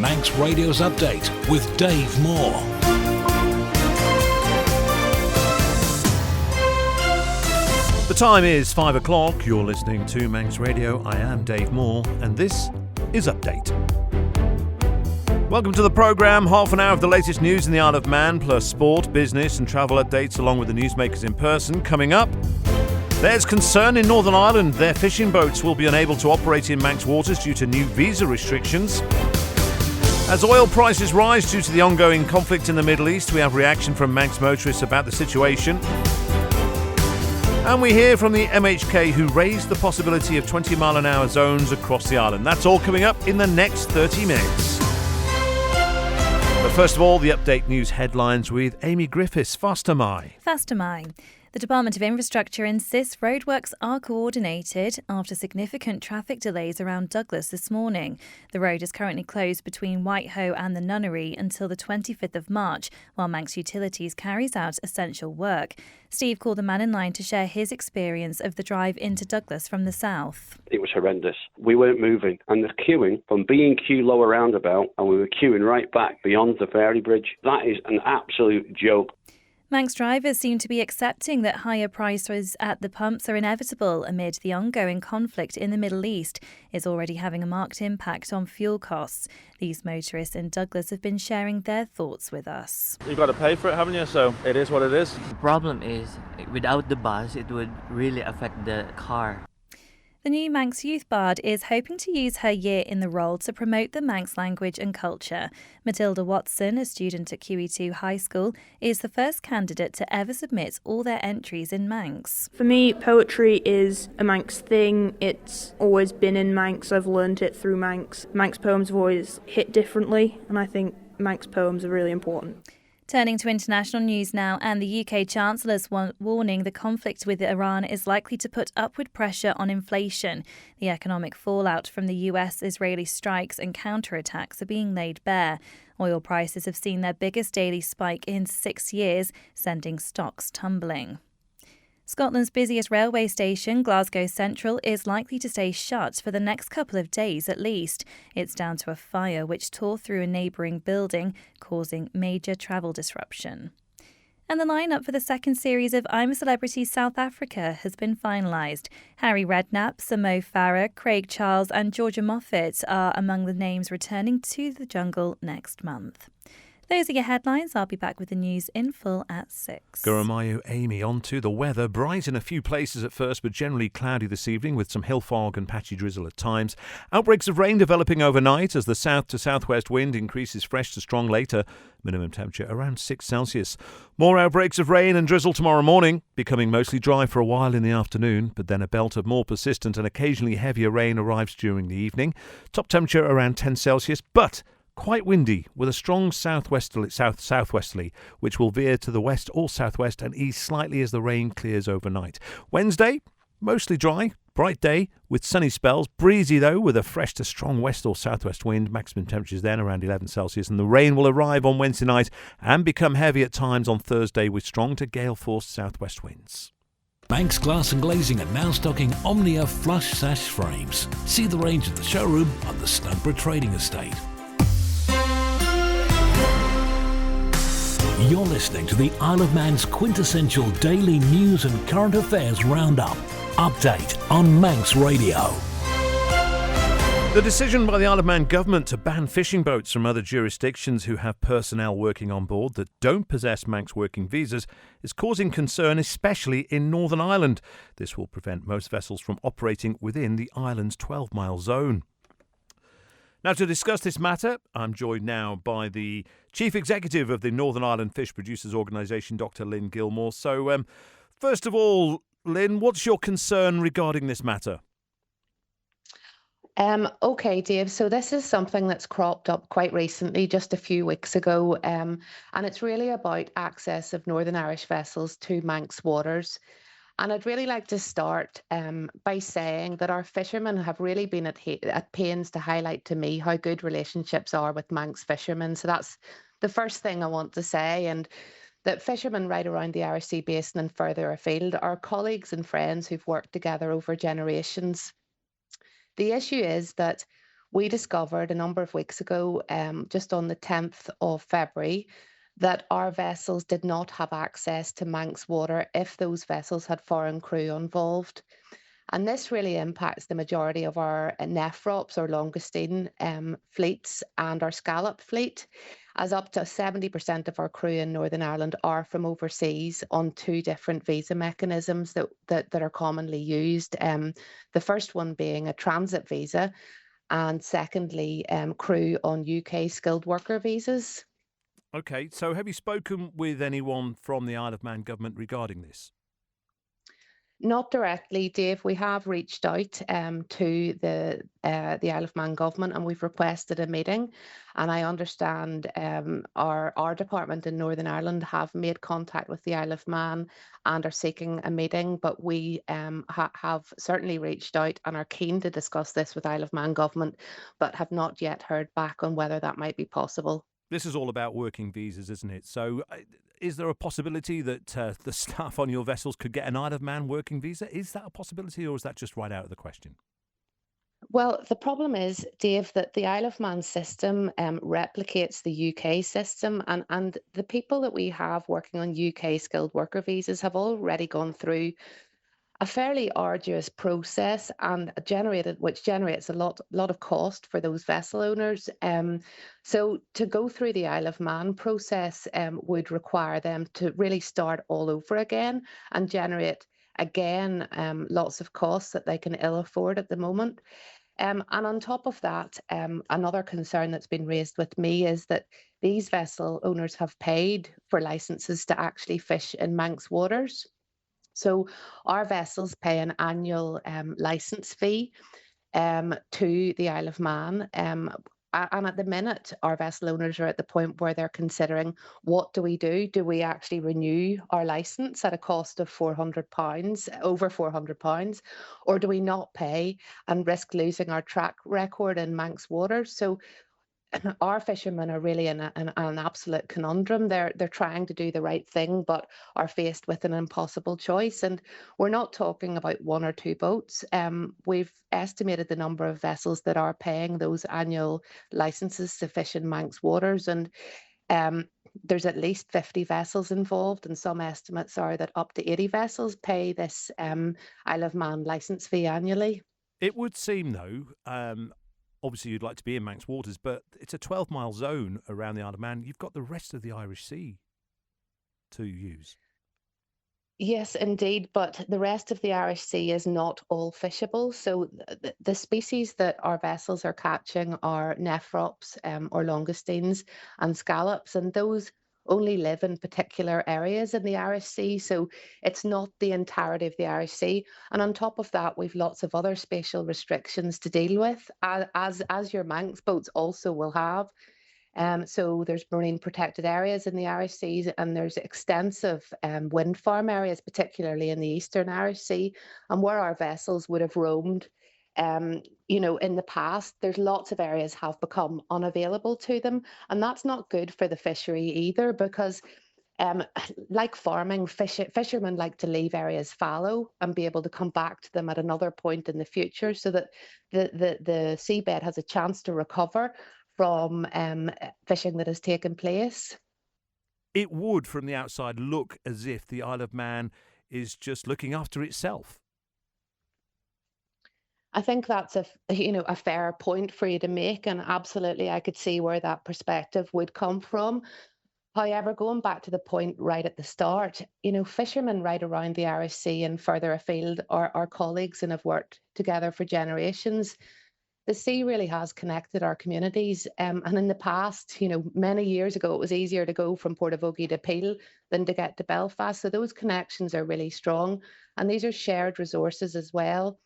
Manx Radio's Update with Dave Moore. The time is 5 o'clock. You're listening to Manx Radio. I am Dave Moore, and this is Update. Welcome to the programme. Half an hour of the latest news in the Isle of Man, plus sport, business and travel updates along with the newsmakers in person. Coming up, there's concern in Northern Ireland. Their fishing boats will be unable to operate in Manx waters due to new visa restrictions. As oil prices rise due to the ongoing conflict in the Middle East, we have reaction from Manx motorists about the situation. And we hear from the MHK, who raised the possibility of 20-mile-an-hour zones across the island. That's all coming up in the next 30 minutes. But first of all, the Update News headlines with Amy Griffiths. Faster Mai. The Department of Infrastructure insists roadworks are coordinated after significant traffic delays around Douglas this morning. The road is currently closed between Whitehoe and the Nunnery until the 25th of March, while Manx Utilities carries out essential work. Steve called the man in line to share his experience of the drive into Douglas from the south. It was horrendous. We weren't moving, and the queuing from B&Q lower roundabout, and we were queuing right back beyond the ferry bridge. That is an absolute joke. Manx drivers seem to be accepting that higher prices at the pumps are inevitable amid the ongoing conflict in the Middle East. It's already having a marked impact on fuel costs. These motorists in Douglas have been sharing their thoughts with us. You've got to pay for it, haven't you? So it is what it is. The problem is, without the bus, it would really affect the car. The new Manx Youth Bard is hoping to use her year in the role to promote the Manx language and culture. Matilda Watson, a student at QE2 High School, is the first candidate to ever submit all their entries in Manx. For me, poetry is a Manx thing. It's always been in Manx. I've learned it through Manx. Manx poems have always hit differently, and I think Manx poems are really important. Turning to international news now, and the UK Chancellor's warning the conflict with Iran is likely to put upward pressure on inflation. The economic fallout from the US-Israeli strikes and counterattacks are being laid bare. Oil prices have seen their biggest daily spike in 6 years, sending stocks tumbling. Scotland's busiest railway station, Glasgow Central, is likely to stay shut for the next couple of days at least. It's down to a fire which tore through a neighbouring building, causing major travel disruption. And the lineup for the second series of I'm a Celebrity South Africa has been finalised. Harry Redknapp, Sir Mo Farah, Craig Charles and Georgia Moffat are among the names returning to the jungle next month. Those are your headlines. I'll be back with the news in full at 6. Guramayu Amy. On to the weather. Bright in a few places at first, but generally cloudy this evening with some hill fog and patchy drizzle at times. Outbreaks of rain developing overnight as the south to southwest wind increases fresh to strong later. Minimum temperature around 6 Celsius. More outbreaks of rain and drizzle tomorrow morning, becoming mostly dry for a while in the afternoon, but then a belt of more persistent and occasionally heavier rain arrives during the evening. Top temperature around 10 Celsius, but quite windy with a strong southwesterly, which will veer to the west or southwest and ease slightly as the rain clears overnight. Wednesday, mostly dry, bright day with sunny spells, breezy though with a fresh to strong west or southwest wind. Maximum temperatures then around 11 Celsius, and the rain will arrive on Wednesday night and become heavy at times on Thursday with strong to gale-force southwest winds. Manx Glass and Glazing are now stocking Omnia flush sash frames. See the range at the showroom on the Snugborough Trading Estate. You're listening to the Isle of Man's quintessential daily news and current affairs roundup. Update on Manx Radio. The decision by the Isle of Man government to ban fishing boats from other jurisdictions who have personnel working on board that don't possess Manx working visas is causing concern, especially in Northern Ireland. This will prevent most vessels from operating within the island's 12-mile zone. Now, to discuss this matter, I'm joined now by the Chief Executive of the Northern Ireland Fish Producers Organisation, Dr. Lynn Gilmore. So, first of all, Lynn, what's your concern regarding this matter? Okay, Dave. So this is something that's cropped up quite recently, just a few weeks ago, and it's really about access of Northern Irish vessels to Manx waters. And I'd really like to start by saying that our fishermen have really been at pains to highlight to me how good relationships are with Manx fishermen. So that's the first thing I want to say. And that fishermen right around the Irish Sea Basin and further afield are colleagues and friends who've worked together over generations. The issue is that we discovered a number of weeks ago, just on the 10th of February, that our vessels did not have access to Manx water if those vessels had foreign crew involved. And this really impacts the majority of our nephrops or longestine fleets and our scallop fleet, as up to 70% of our crew in Northern Ireland are from overseas on two different visa mechanisms that are commonly used. The first one being a transit visa, and secondly, crew on UK skilled worker visas. Okay, so have you spoken with anyone from the Isle of Man government regarding this? Not directly, Dave. We have reached out to the Isle of Man government, and we've requested a meeting. And I understand our department in Northern Ireland have made contact with the Isle of Man and are seeking a meeting. But we have certainly reached out and are keen to discuss this with Isle of Man government, but have not yet heard back on whether that might be possible. This is all about working visas, isn't it? So is there a possibility that the staff on your vessels could get an Isle of Man working visa? Is that a possibility, or is that just right out of the question? Well, the problem is, Dave, that the Isle of Man system replicates the UK system, and the people that we have working on UK skilled worker visas have already gone through a fairly arduous process and which generates a lot of cost for those vessel owners. So to go through the Isle of Man process would require them to really start all over again and generate again lots of costs that they can ill afford at the moment. And on top of that, another concern that's been raised with me is that these vessel owners have paid for licenses to actually fish in Manx waters. So our vessels pay an annual license fee to the Isle of Man. And at the minute, our vessel owners are at the point where they're considering, what do we do? Do we actually renew our license at a cost of £400, over £400, or do we not pay and risk losing our track record in Manx waters? So our fishermen are really in an absolute conundrum. They're trying to do the right thing, but are faced with an impossible choice. And we're not talking about one or two boats. We've estimated the number of vessels that are paying those annual licenses to fish in Manx waters, and there's at least 50 vessels involved, and some estimates are that up to 80 vessels pay this Isle of Man licence fee annually. It would seem, though, obviously you'd like to be in Manx waters, but it's a 12-mile zone around the Isle of Man. You've got the rest of the Irish Sea to use. Yes, indeed, but the rest of the Irish Sea is not all fishable. So the species that our vessels are catching are nephrops or longestines and scallops, and those only live in particular areas in the Irish Sea. So it's not the entirety of the Irish Sea. And on top of that, we've lots of other spatial restrictions to deal with, as your Manx boats also will have. So there's marine protected areas in the Irish Seas, and there's extensive wind farm areas, particularly in the Eastern Irish Sea, and where our vessels would have roamed. In the past, there's lots of areas have become unavailable to them, and that's not good for the fishery either, because like farming, fishermen like to leave areas fallow and be able to come back to them at another point in the future, so that the seabed has a chance to recover from fishing that has taken place. It would, from the outside, look as if the Isle of Man is just looking after itself. I think that's a fair point for you to make, and absolutely I could see where that perspective would come from. However, going back to the point right at the start, fishermen right around the Irish Sea and further afield are our colleagues and have worked together for generations. The sea really has connected our communities. And in the past, many years ago, it was easier to go from Portavogie to Peel than to get to Belfast. So those connections are really strong. And these are shared resources as well.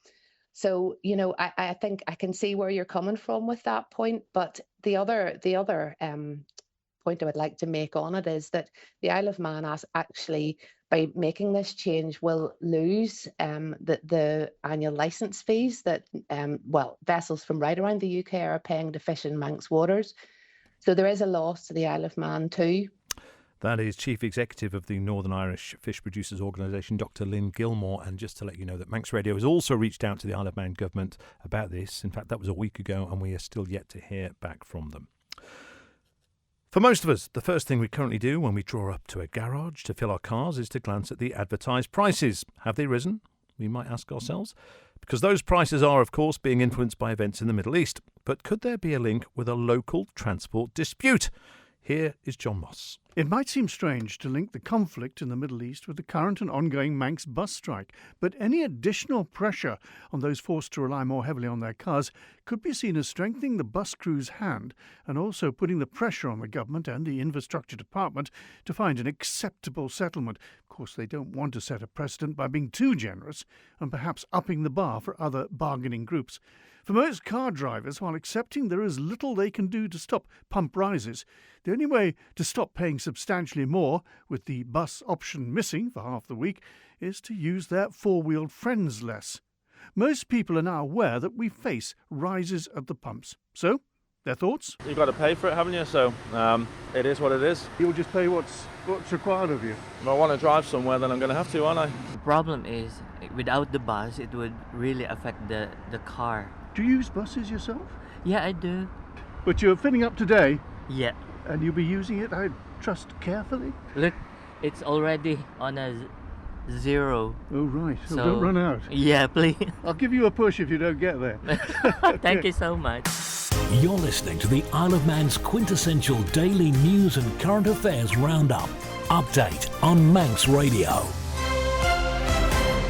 So, I think I can see where you're coming from with that point. But the other point I would like to make on it is that the Isle of Man actually, by making this change, will lose the annual licence fees that vessels from right around the UK are paying to fish in Manx waters. So there is a loss to the Isle of Man too. That is Chief Executive of the Northern Irish Fish Producers Organisation, Dr. Lynn Gilmore. And just to let you know that Manx Radio has also reached out to the Isle of Man government about this. In fact, that was a week ago, and we are still yet to hear back from them. For most of us, the first thing we currently do when we draw up to a garage to fill our cars is to glance at the advertised prices. Have they risen? We might ask ourselves. Because those prices are, of course, being influenced by events in the Middle East. But could there be a link with a local transport dispute? Here is John Moss. It might seem strange to link the conflict in the Middle East with the current and ongoing Manx bus strike, but any additional pressure on those forced to rely more heavily on their cars could be seen as strengthening the bus crew's hand and also putting the pressure on the government and the infrastructure department to find an acceptable settlement. Of course, they don't want to set a precedent by being too generous and perhaps upping the bar for other bargaining groups. For most car drivers, while accepting there is little they can do to stop pump rises, the only way to stop paying substantially more, with the bus option missing for half the week, is to use their four-wheeled friends less. Most people are now aware that we face rises at the pumps. So, their thoughts? You've got to pay for it, haven't you? So it is what it is. You'll just pay what's required of you. If I want to drive somewhere, then I'm going to have to, aren't I? The problem is, without the bus, it would really affect the car. Do you use buses yourself? Yeah, I do. But you're filling up today? Yeah. And you'll be using it, I trust, carefully? Look, it's already on a zero. Oh, right. So Don't run out. Yeah, please. I'll give you a push if you don't get there. Thank you so much. You're listening to the Isle of Man's quintessential daily news and current affairs roundup. Update on Manx Radio.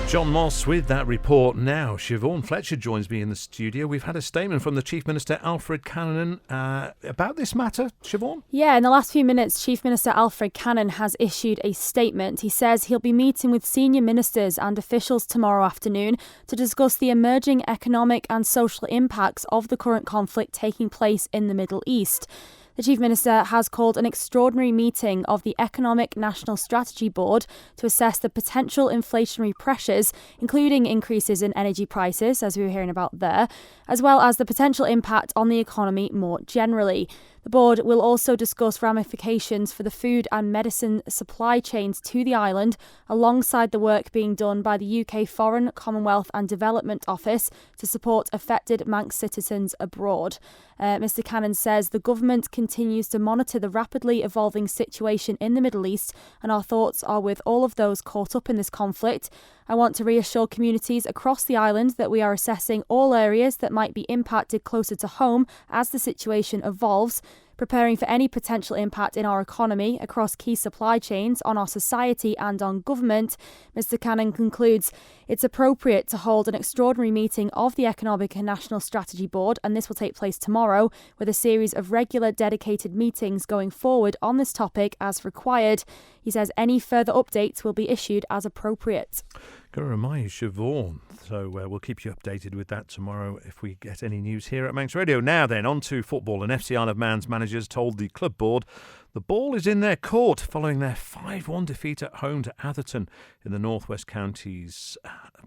John Moss with that report now. Siobhan Fletcher joins me in the studio. We've had a statement from the Chief Minister, Alfred Cannon, about this matter. Siobhan? Yeah, in the last few minutes, Chief Minister Alfred Cannon has issued a statement. He says he'll be meeting with senior ministers and officials tomorrow afternoon to discuss the emerging economic and social impacts of the current conflict taking place in the Middle East. The Chief Minister has called an extraordinary meeting of the Economic National Strategy Board to assess the potential inflationary pressures, including increases in energy prices, as we were hearing about there, as well as the potential impact on the economy more generally. The board will also discuss ramifications for the food and medicine supply chains to the island, alongside the work being done by the UK Foreign, Commonwealth and Development Office to support affected Manx citizens abroad. Mr Cannon says the government continues to monitor the rapidly evolving situation in the Middle East, and our thoughts are with all of those caught up in this conflict. I want to reassure communities across the island that we are assessing all areas that might be impacted closer to home as the situation evolves, preparing for any potential impact in our economy across key supply chains, on our society and on government. Mr Cannon concludes, it's appropriate to hold an extraordinary meeting of the Economic and National Strategy Board, and this will take place tomorrow, with a series of regular dedicated meetings going forward on this topic as required. He says any further updates will be issued as appropriate. Got to remind you, Siobhan. So we'll keep you updated with that tomorrow if we get any news here at Manx Radio. Now then, on to football. And FC Isle of Man's managers told the club board the ball is in their court following their 5-1 defeat at home to Atherton in the North West Counties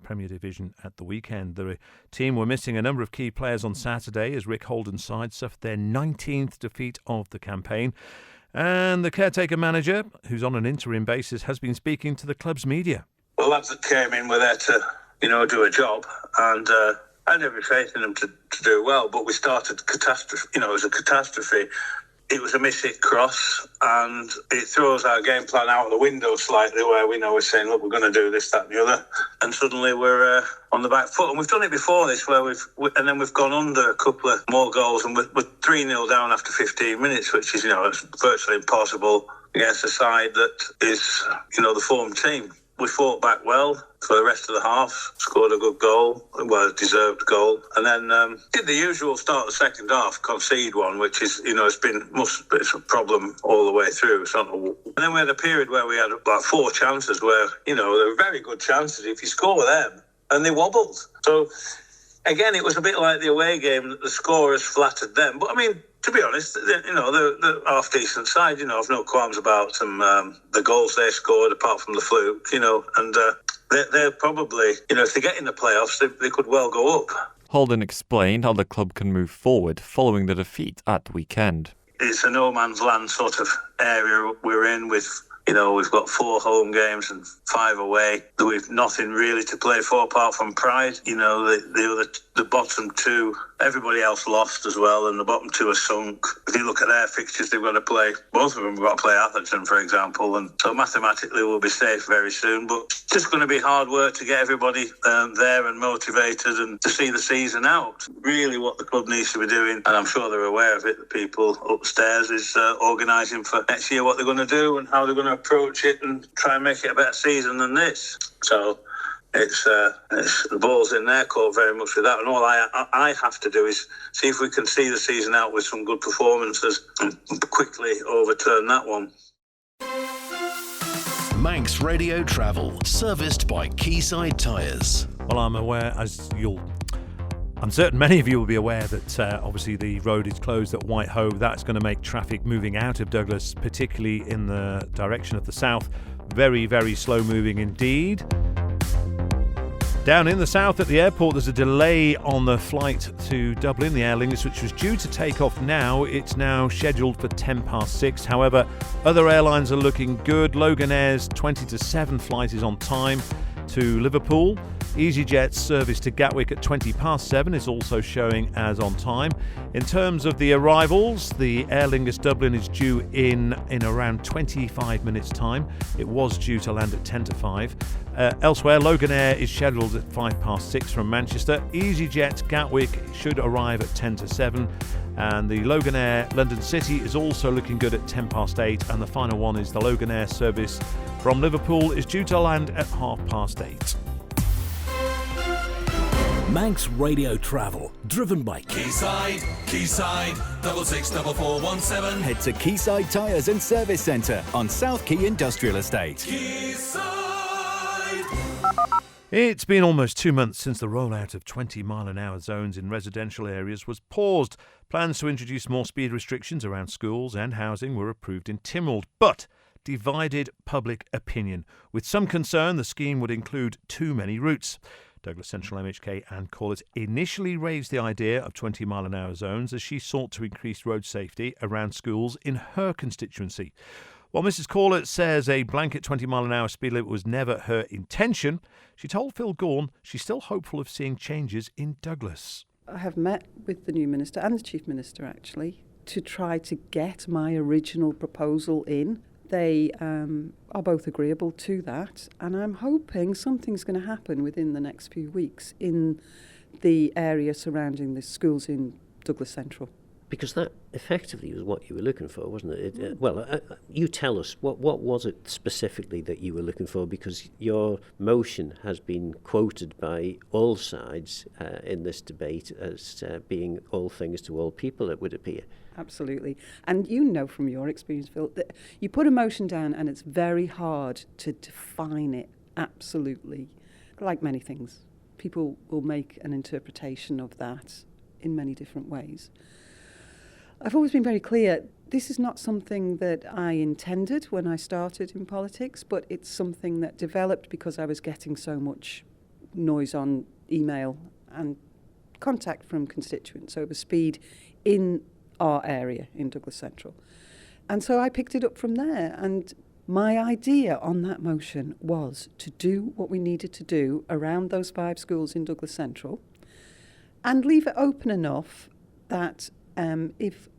Premier Division at the weekend. The team were missing a number of key players on Saturday as Rick Holden's side suffered their 19th defeat of the campaign. And the caretaker manager, who's on an interim basis, has been speaking to the club's media. The lads that came in were there to, do a job, and I had every faith in them to do well, but we started catastrophe. It was a catastrophe. It was a miss-hit cross, and it throws our game plan out of the window slightly, where we're saying, look, we're going to do this, that and the other, and suddenly we're on the back foot. And we've done it before this, where we've gone under a couple of more goals, and we're 3-0 down after 15 minutes, which is, it's virtually impossible against a side that is, the form team. We fought back well for the rest of the half, scored a good goal, a deserved goal, and then did the usual start of the second half, concede one, which is, it's a problem all the way through. And then we had a period where we had about 4 chances where, they were very good chances if you score them, and they wobbled. So, again, it was a bit like the away game that the scorers flattered them. But, to be honest, they're half-decent side, I've no qualms about them, the goals they scored, apart from the fluke, and they're probably, if they get in the playoffs, they could well go up. Holden explained how the club can move forward following the defeat at the weekend. it's a no man's land sort of area we're in with. We've got 4 home games and 5 away. We've nothing really to play for apart from pride. The bottom 2, everybody else lost as well, and the bottom 2 are sunk. If you look at their fixtures, they've got to play, both of them have got to play Atherton, for example, and so mathematically we'll be safe very soon. But it's just going to be hard work to get everybody there and motivated and to see the season out. Really what the club needs to be doing, and I'm sure they're aware of it, the people upstairs, is organising for next year what they're going to do and how they're going to approach it and try and make it a better season than this. So it's the ball's in their court very much with that, and all I have to do is see if we can see the season out with some good performances and quickly overturn that one. Manx Radio Travel, serviced by Quayside Tyres. Well, I'm certain many of you will be aware that obviously the road is closed at Whitehove. That's going to make traffic moving out of Douglas, particularly in the direction of the south, very, very slow moving indeed. Down in the south at the airport, there's a delay on the flight to Dublin, the Aer Lingus, which was due to take off now. It's now scheduled for 6:10. However, other airlines are looking good. Loganair's 7:20 flight is on time to Liverpool. EasyJet's service to Gatwick at 7:20 is also showing as on time. In terms of the arrivals, the Aer Lingus Dublin is due in around 25 minutes' time. It was due to land at 5:10. Elsewhere, Loganair is scheduled at 6:05 from Manchester. EasyJet Gatwick should arrive at 7:50. And the Loganair London City is also looking good at 8:10. And the final one is the Loganair service from Liverpool is due to land at 8:30. Manx Radio Travel, driven by Quayside, 66417. Head to Quayside Tyres and Service Centre on South Quay Industrial Estate. Quayside. It's been almost 2 months since the rollout of 20-mile-an-hour zones in residential areas was paused. Plans to introduce more speed restrictions around schools and housing were approved in Tynwald, but divided public opinion, with some concern the scheme would include too many routes. Douglas Central MHK Anne Corlett initially raised the idea of 20-mile-an-hour zones as she sought to increase road safety around schools in her constituency. While Mrs. Corlett says a blanket 20-mile-an-hour speed limit was never her intention, she told Phil Gaughan she's still hopeful of seeing changes in Douglas. I have met with the new minister and the chief minister actually to try to get my original proposal in. They are both agreeable to that, and I'm hoping something's going to happen within the next few weeks in the area surrounding the schools in Douglas Central. Because that effectively was what you were looking for, wasn't it? You tell us, what was it specifically that you were looking for? Because your motion has been quoted by all sides in this debate as being all things to all people, it would appear. Absolutely. And you know from your experience, Phil, that you put a motion down and it's very hard to define it absolutely. Like many things, people will make an interpretation of that in many different ways. I've always been very clear, this is not something that I intended when I started in politics, but it's something that developed because I was getting so much noise on email and contact from constituents over speed in our area in Douglas Central. And so I picked it up from there, and my idea on that motion was to do what we needed to do around those 5 schools in Douglas Central and leave it open enough that if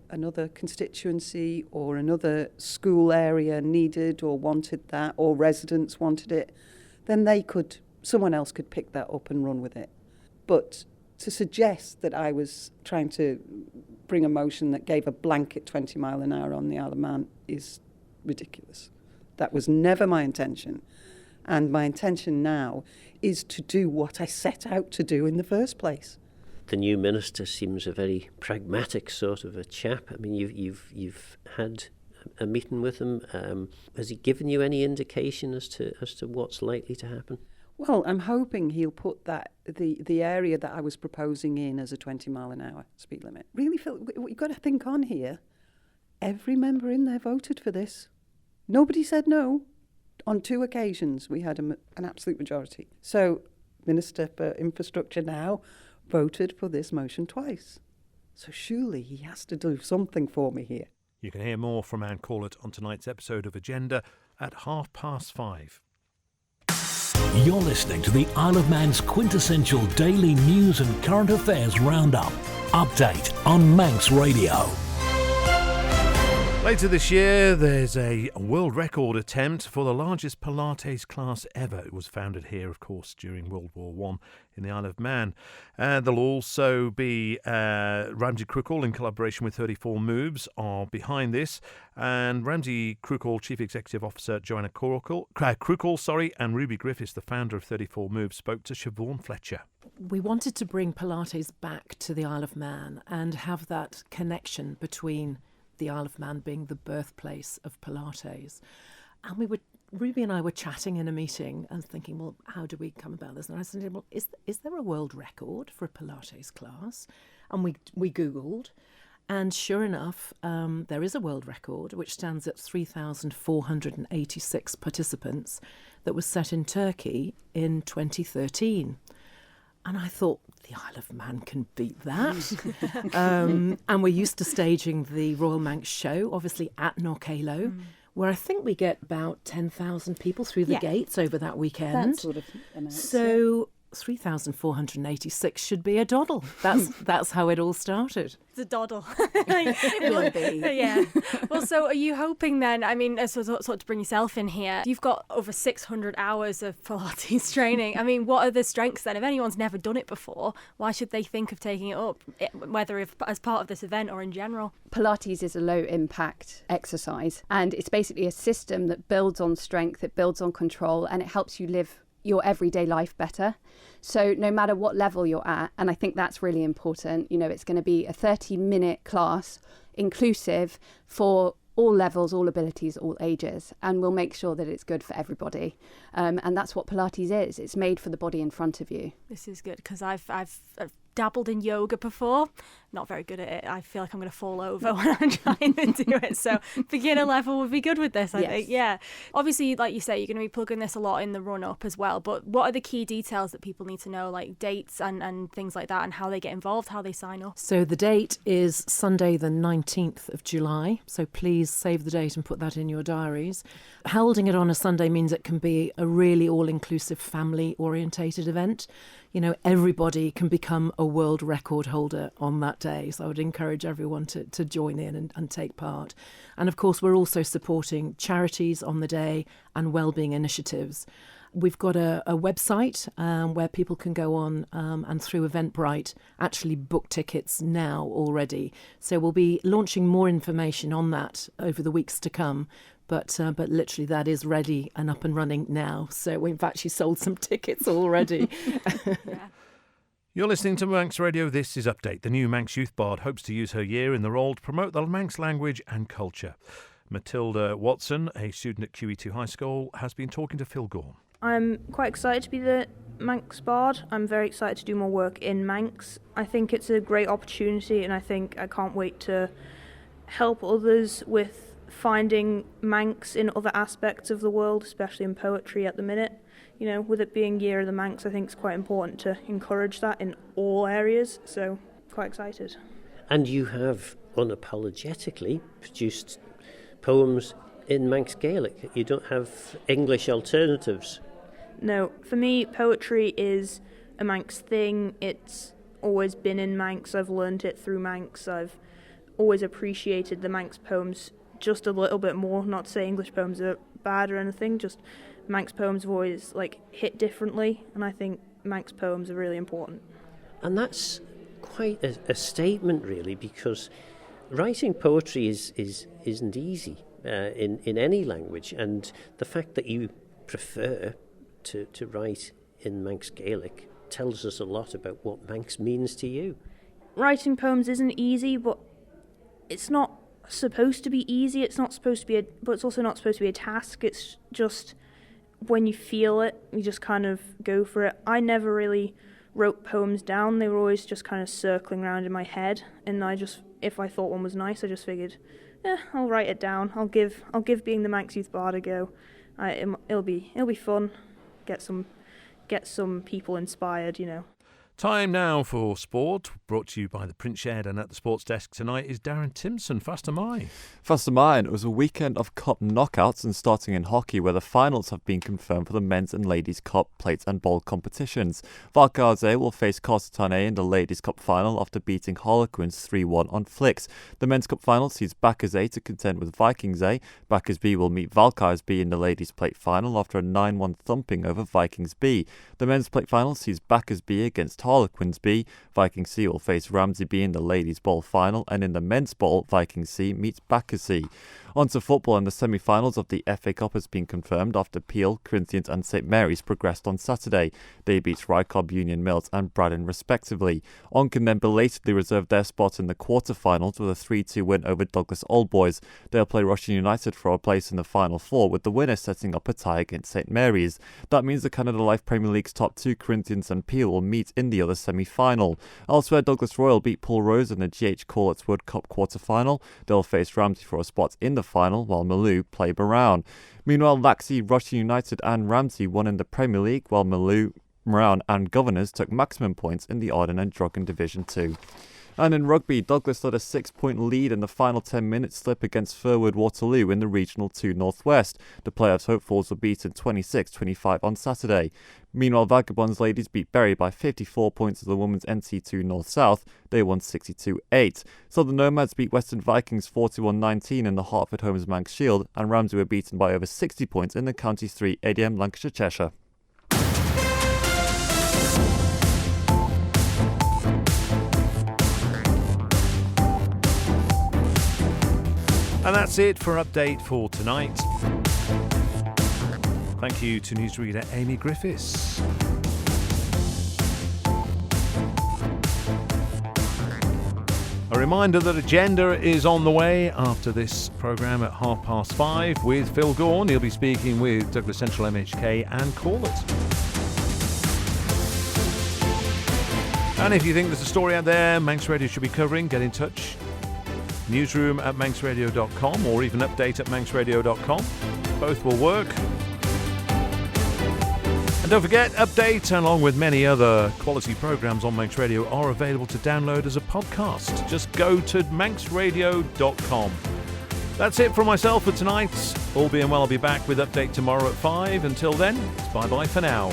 another constituency or another school area needed or wanted that, or residents wanted it, then someone else could pick that up and run with it. But to suggest that I was trying to bring a motion that gave a blanket 20 mile an hour on the Isle of Man is ridiculous. That was never my intention. And my intention now is to do what I set out to do in the first place. The new minister seems a very pragmatic sort of a chap. I mean, you've had a meeting with him. Has he given you any indication as to what's likely to happen? Well, I'm hoping he'll put that the area that I was proposing in as a 20 mile an hour speed limit. Really, Phil, what you've got to think on here, every member in there voted for this. Nobody said no. On 2 occasions, we had an absolute majority. So, Minister for Infrastructure now voted for this motion twice. So surely he has to do something for me here. You can hear more from Anne Corlett on tonight's episode of Agenda at 5:30. You're listening to the Isle of Man's quintessential daily news and current affairs roundup. Update on Manx Radio. Later this year, there's a world record attempt for the largest Pilates class ever. It was founded here, of course, during World War I in the Isle of Man. There'll also be Ramsey Crookall, in collaboration with 34 Moves, are behind this. And Ramsey Crookall, Chief Executive Officer Joanna Crookall, and Ruby Griffiths, the founder of 34 Moves, spoke to Siobhan Fletcher. We wanted to bring Pilates back to the Isle of Man and have that connection between the Isle of Man being the birthplace of Pilates. And Ruby and I were chatting in a meeting and thinking, well, how do we come about this? And I said, well, is there a world record for a Pilates class? And we Googled, and sure enough, there is a world record, which stands at 3,486 participants, that was set in Turkey in 2013. And I thought, the Isle of Man can beat that. And we're used to staging the Royal Manx show, obviously at Norcalo, where I think we get about 10,000 people through the gates over that weekend. That sort of amount. So 3,486 should be a doddle. That's how it all started. It's a doddle. It will be. Yeah. Well, so are you hoping then, I mean, sort of to bring yourself in here, you've got over 600 hours of Pilates training. I mean, what are the strengths then? If anyone's never done it before, why should they think of taking it up, whether as part of this event or in general? Pilates is a low impact exercise, and it's basically a system that builds on strength, it builds on control, and it helps you live your everyday life better. So no matter what level you're at, and I think that's really important, it's going to be a 30-minute class, inclusive for all levels, all abilities, all ages, and we'll make sure that it's good for everybody. And that's what Pilates is. It's made for the body in front of you. This is good, because I've dabbled in yoga before. Not very good at it. I feel like I'm going to fall over when I'm trying to do it. So beginner level would be good with this, I think. Yeah. Obviously, like you say, you're going to be plugging this a lot in the run-up as well. But what are the key details that people need to know, like dates and things like that, and how they get involved, how they sign up? So the date is Sunday the 19th of July. So please save the date and put that in your diaries. Holding it on a Sunday means it can be a really all-inclusive, family-orientated event. Everybody can become a world record holder on that day. So I would encourage everyone to join in and take part. And of course, we're also supporting charities on the day and wellbeing initiatives. We've got a website where people can go on and through Eventbrite actually book tickets now already. So we'll be launching more information on that over the weeks to come. But literally that is ready and up and running now. So we've actually sold some tickets already. Yeah. You're listening to Manx Radio. This is Update. The new Manx Youth Bard hopes to use her year in the role to promote the Manx language and culture. Matilda Watson, a student at QE2 High School, has been talking to Phil Gorn. I'm quite excited to be the Manx Bard. I'm very excited to do more work in Manx. I think it's a great opportunity, and I can't wait to help others with finding Manx in other aspects of the world, especially in poetry at the minute. With it being Year of the Manx, I think it's quite important to encourage that in all areas, so quite excited. And you have unapologetically produced poems in Manx Gaelic. You don't have English alternatives. No, for me, poetry is a Manx thing. It's always been in Manx. I've learned it through Manx. I've always appreciated the Manx poems just a little bit more. Not to say English poems are bad or anything, just Manx poems have always hit differently, and I think Manx poems are really important. And that's quite a statement, really, because writing poetry isn't easy in any language, and the fact that you prefer to write in Manx Gaelic tells us a lot about what Manx means to you. Writing poems isn't easy, but it's not supposed to be easy. It's not supposed to be but it's also not supposed to be a task. It's just when you feel it, you just kind of go for it. I never really wrote poems down. They were always just kind of circling around in my head, and if I thought one was nice, I just figured, I'll write it down. I'll give being the Manx Youth Bard a go. It'll be fun. Get some people inspired, Time now for sport, brought to you by the Print Shed, and at the sports desk tonight is Darren Timpson. Faster Mai. Faster Mai, and it was a weekend of cup knockouts, and starting in hockey where the finals have been confirmed for the men's and ladies' cup, plates and bowl competitions. Valcarze will face Corsitane in the ladies' cup final after beating Harlequins 3-1 on flicks. The men's cup final sees Backers A to contend with Vikings A. Backers B will meet Valcarze B in the ladies' plate final after a 9-1 thumping over Vikings B. The men's plate final sees Backers B against Harlequins B. Vikings C will face Ramsey B in the ladies' bowl final, and in the men's bowl, Vikings C meets Backers C. On to football, and the semi-finals of the FA Cup has been confirmed after Peel, Corinthians and St Mary's progressed on Saturday. They beat Rycob, Union Mills and Braddon respectively. Onken then belatedly reserved their spot in the quarter-finals with a 3-2 win over Douglas Old Boys. They'll play Rushden United for a place in the final four, with the winner setting up a tie against St Mary's. That means the Canada Life Premier League's top two, Corinthians and Peel, will meet in the other semi-final. Elsewhere, Douglas Royal beat Paul Rose in the GH Corlett's Wood Cup quarter-final. They'll face Ramsey for a spot in the final, while Malou play Brown. Meanwhile, Laxey, Rushden United and Ramsey won in the Premier League, while Malou, Brown and Governors took maximum points in the Arden and Drogheda Division 2. And in rugby, Douglas led a 6-point lead in the final 10-minute slip against Furwood Waterloo in the Regional 2 Northwest. The playoffs hopefuls were beaten 26-25 on Saturday. Meanwhile, Vagabonds ladies beat Bury by 54 points of the women's NC2 North-South. They won 62-8. Southern Nomads beat Western Vikings 41-19 in the Hartford Homes Manx Shield, and Ramsey were beaten by over 60 points in the County 3 ADM Lancashire Cheshire. And that's it for Update for tonight. Thank you to newsreader Amy Griffiths. A reminder that Agenda is on the way after this programme at 5:30 with Phil Gorn. He'll be speaking with Douglas Central MHK and Corlett. And if you think there's a story out there Manx Radio should be covering, get in touch. Newsroom at manxradio.com or even update at manxradio.com. Both will work. And don't forget, Update, along with many other quality programmes on Manx Radio, are available to download as a podcast. Just go to manxradio.com. That's it from myself for tonight. All being well, I'll be back with Update tomorrow at 5. Until then, it's bye-bye for now.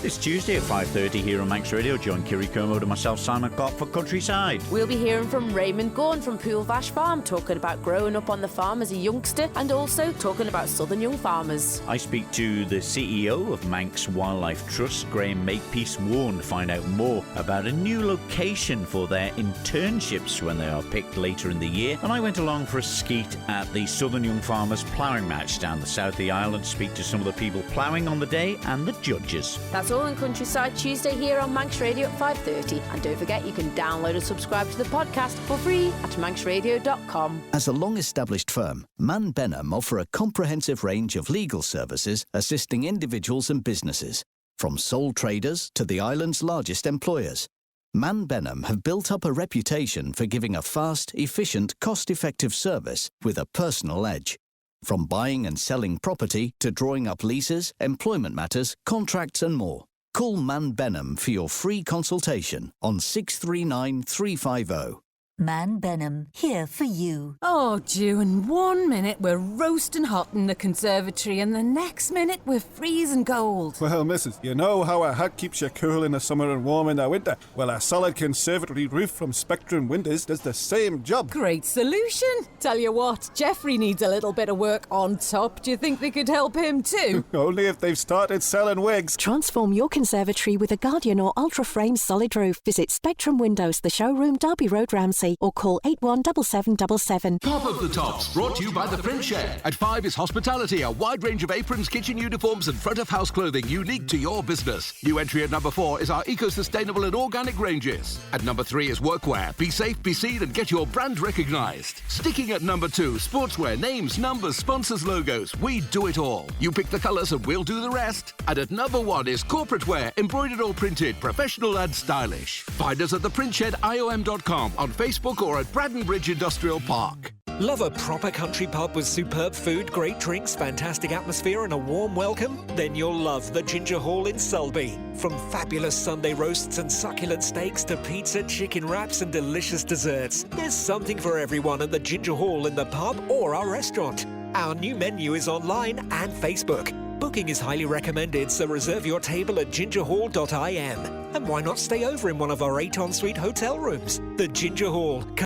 This Tuesday at 5:30 here on Manx Radio, join Kiri Kermode and myself, Simon Cock, for Countryside. We'll be hearing from Raymond Gorn from Pool Vash Farm, talking about growing up on the farm as a youngster and also talking about Southern Young Farmers. I speak to the CEO of Manx Wildlife Trust, Graham Makepeace Warren, to find out more about a new location for their internships when they are picked later in the year. And I went along for a skeet at the Southern Young Farmers ploughing match down the south of the island, speak to some of the people ploughing on the day and the judges. That's all in Countryside Tuesday here on Manx Radio at 5:30. And don't forget, you can download and subscribe to the podcast for free at manxradio.com. As a long-established firm, Man Benham offer a comprehensive range of legal services assisting individuals and businesses, from sole traders to the island's largest employers. Man Benham have built up a reputation for giving a fast, efficient, cost-effective service with a personal edge. From buying and selling property to drawing up leases, employment matters, contracts and more. Call Man Benham for your free consultation on 639 350. Man Benham, here for you. Oh, June, 1 minute we're roasting hot in the conservatory and the next minute we're freezing cold. Well, missus, you know how a hut keeps you cool in the summer and warm in the winter? Well, a solid conservatory roof from Spectrum Windows does the same job. Great solution. Tell you what, Jeffrey needs a little bit of work on top. Do you think they could help him too? Only if they've started selling wigs. Transform your conservatory with a Guardian or Ultra Frame solid roof. Visit Spectrum Windows, the showroom, Derby Road, Ramsey, or call 817777. Top of the Tops, brought to you by the Print Shed. At 5 is hospitality, a wide range of aprons, kitchen uniforms and front-of-house clothing unique to your business. New entry at number 4 is our eco-sustainable and organic ranges. At number 3 is workwear. Be safe, be seen and get your brand recognised. Sticking at number 2, sportswear, names, numbers, sponsors, logos. We do it all. You pick the colours and we'll do the rest. And at number 1 is corporate wear, embroidered or printed, professional and stylish. Find us at theprintshed.iom.com, on Facebook or at Braddon Bridge Industrial Park. Love a proper country pub with superb food, great drinks, fantastic atmosphere and a warm welcome? Then you'll love the Ginger Hall in Sulby. From fabulous Sunday roasts and succulent steaks to pizza, chicken wraps and delicious desserts, there's something for everyone at the Ginger Hall in the pub or our restaurant. Our new menu is online and Facebook. Booking is highly recommended, so reserve your table at gingerhall.im. And why not stay over in one of our 8 ensuite hotel rooms? The Ginger Hall.